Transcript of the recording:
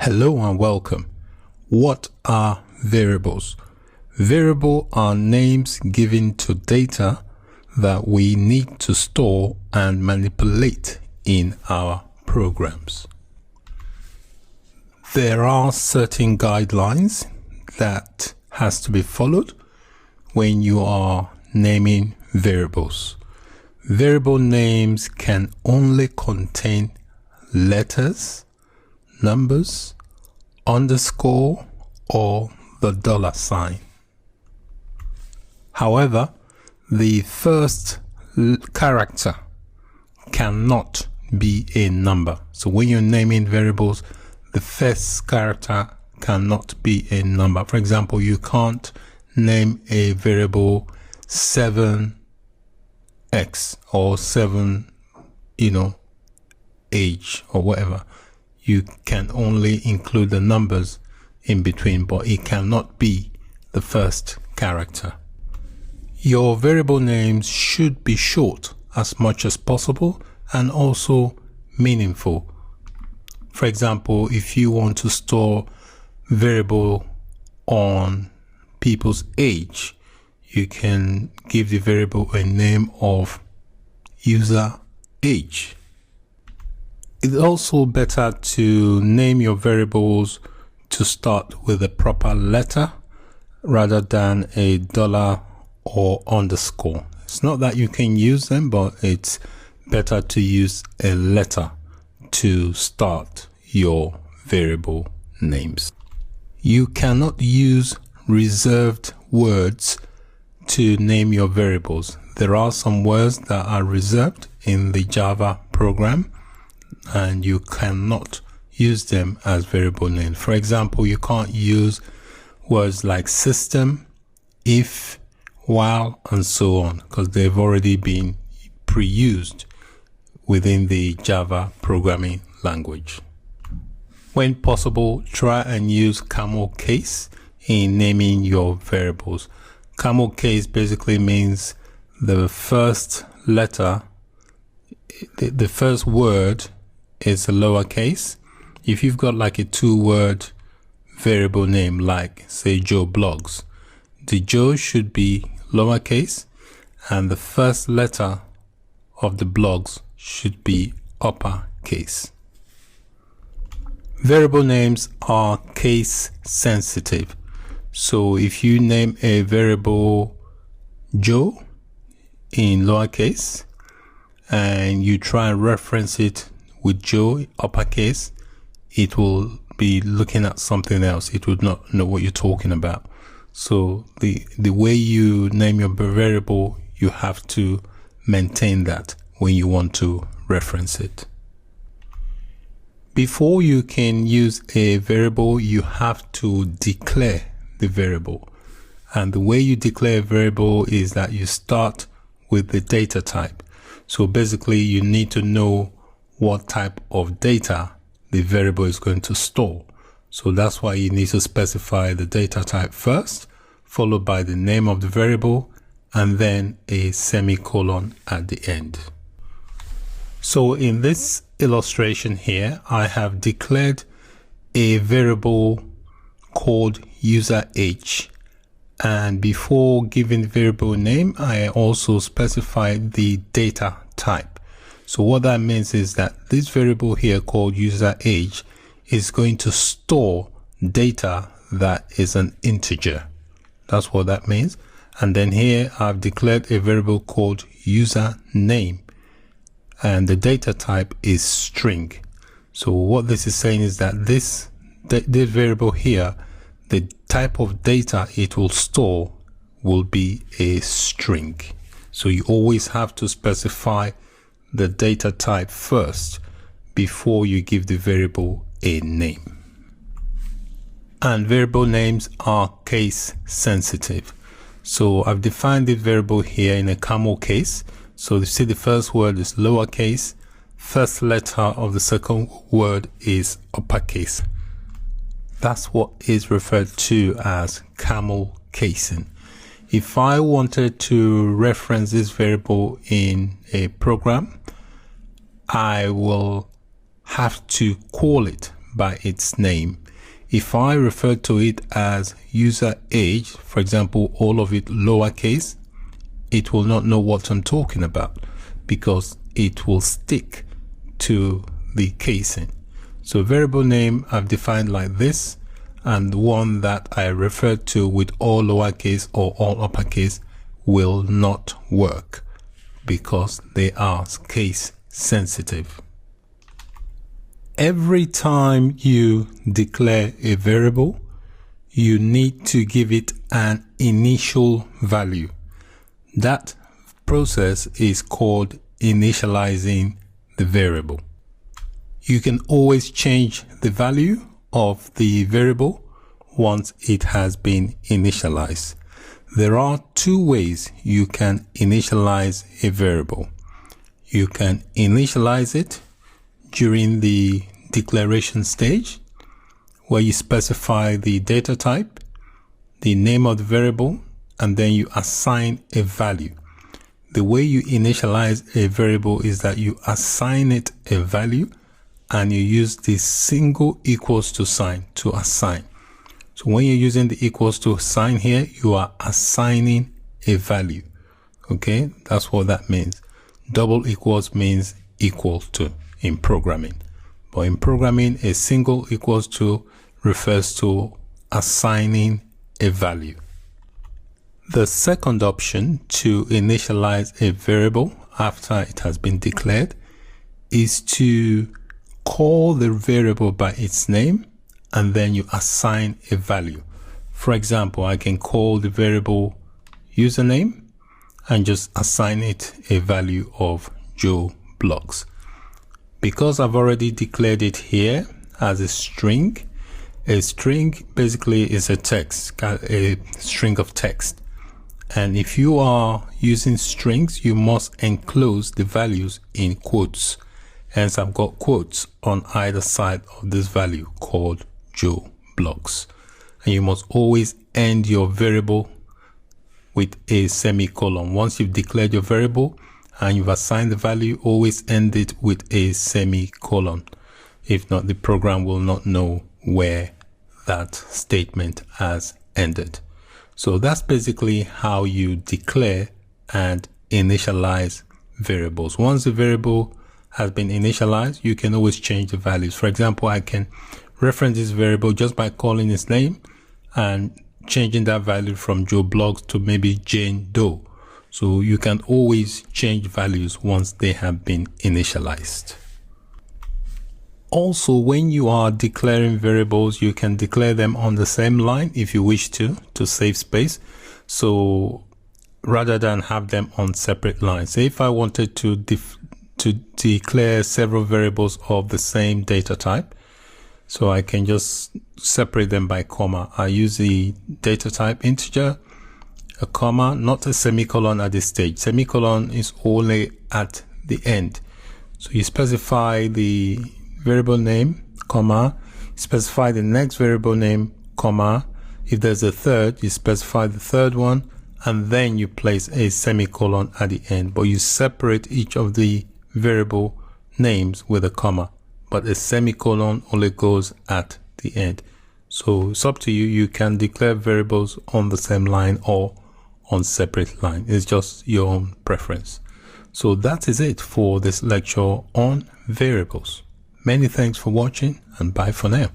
Hello and welcome. What are variables? Variables are names given to data that we need to store and manipulate in our programs. There are certain guidelines that has to be followed when you are naming variables. Variable names can only contain letters, numbers, underscore, or the $sign. However, the first character cannot be a number. So when you're naming variables, the first character cannot be a number. For example, you can't name a variable 7x or 7, age or whatever. You can only include the numbers in between, but it cannot be the first character. Your variable names should be short as much as possible and also meaningful. For example, if you want to store variable on people's age, you can give the variable a name of user age. It's also better to name your variables to start with a proper letter rather than a $ or underscore. It's not that you can use them, but it's better to use a letter to start your variable names. You cannot use reserved words to name your variables. There are some words that are reserved in the Java program, and you cannot use them as variable names. For example, you can't use words like system, if, while, and so on, because they've already been pre-used within the Java programming language. When possible, try and use camel case in naming your variables. Camel case basically means the first letter, the first word is a lowercase. If you've got like a 2-word variable name, like say Joe Blogs, the Joe should be lowercase and the first letter of the blogs should be uppercase. Variable names are case sensitive. So if you name a variable Joe in lowercase and you try and reference it with Joe uppercase, it will be looking at something else. It would not know what you're talking about. So the way you name your variable, you have to maintain that when you want to reference it. Before you can use a variable, you have to declare the variable. And the way you declare a variable is that you start with the data type. So basically you need to know what type of data the variable is going to store. So that's why you need to specify the data type first, followed by the name of the variable, and then a semicolon at the end. So in this illustration here, I have declared a variable called user age. And before giving the variable name, I also specified the data type. So what that means is that this variable here called user age is going to store data that is an integer. That's what that means. And then here I've declared a variable called user name, and the data type is string. So what this is saying is that this variable here, the type of data it will store will be a string. So you always have to specify the data type first before you give the variable a name. And variable names are case sensitive. So I've defined the variable here in a camel case. So you see the first word is lowercase, first letter of the second word is uppercase. That's what is referred to as camel casing. If I wanted to reference this variable in a program, I will have to call it by its name. If I refer to it as user age, for example, all of it lowercase, it will not know what I'm talking about because it will stick to the casing. So variable name I've defined like this, and the one that I refer to with all lowercase or all uppercase will not work because they are case sensitive. Every time you declare a variable, you need to give it an initial value. That process is called initializing the variable. You can always change the value of the variable once it has been initialized. There are two ways you can initialize a variable. You can initialize it during the declaration stage, where you specify the data type, the name of the variable, and then you assign a value. The way you initialize a variable is that you assign it a value and you use the single equals to sign to assign. So when you're using the equals to sign here, you are assigning a value. Okay, that's what that means. Double equals means equal to in programming. But in programming, a single equals to refers to assigning a value. The second option to initialize a variable after it has been declared is to call the variable by its name and then you assign a value. For example, I can call the variable username and just assign it a value of Joe Bloggs. Because I've already declared it here as a string basically is a text, a string of text. And if you are using strings, you must enclose the values in quotes. Hence, I've got quotes on either side of this value called Joe Bloggs. And you must always end your variable with a semicolon. Once you've declared your variable and you've assigned the value, always end it with a semicolon. If not, the program will not know where that statement has ended. So that's basically how you declare and initialize variables. Once the variable has been initialized, you can always change the values. For example, I can reference this variable just by calling its name and changing that value from Joe Bloggs to maybe Jane Doe. So you can always change values once they have been initialized. Also, when you are declaring variables, you can declare them on the same line if you wish to save space. So rather than have them on separate lines, say if I wanted to declare several variables of the same data type, so I can just separate them by comma. I use the data type integer, a comma, not a semicolon at this stage. Semicolon is only at the end. So you specify the variable name, comma, specify the next variable name, comma. If there's a third, you specify the third one, and then you place a semicolon at the end. But you separate each of the variable names with a comma, but a semicolon only goes at the end. So it's up to you. You can declare variables on the same line or on separate line. It's just your own preference. So that is it for this lecture on variables. Many thanks for watching and bye for now.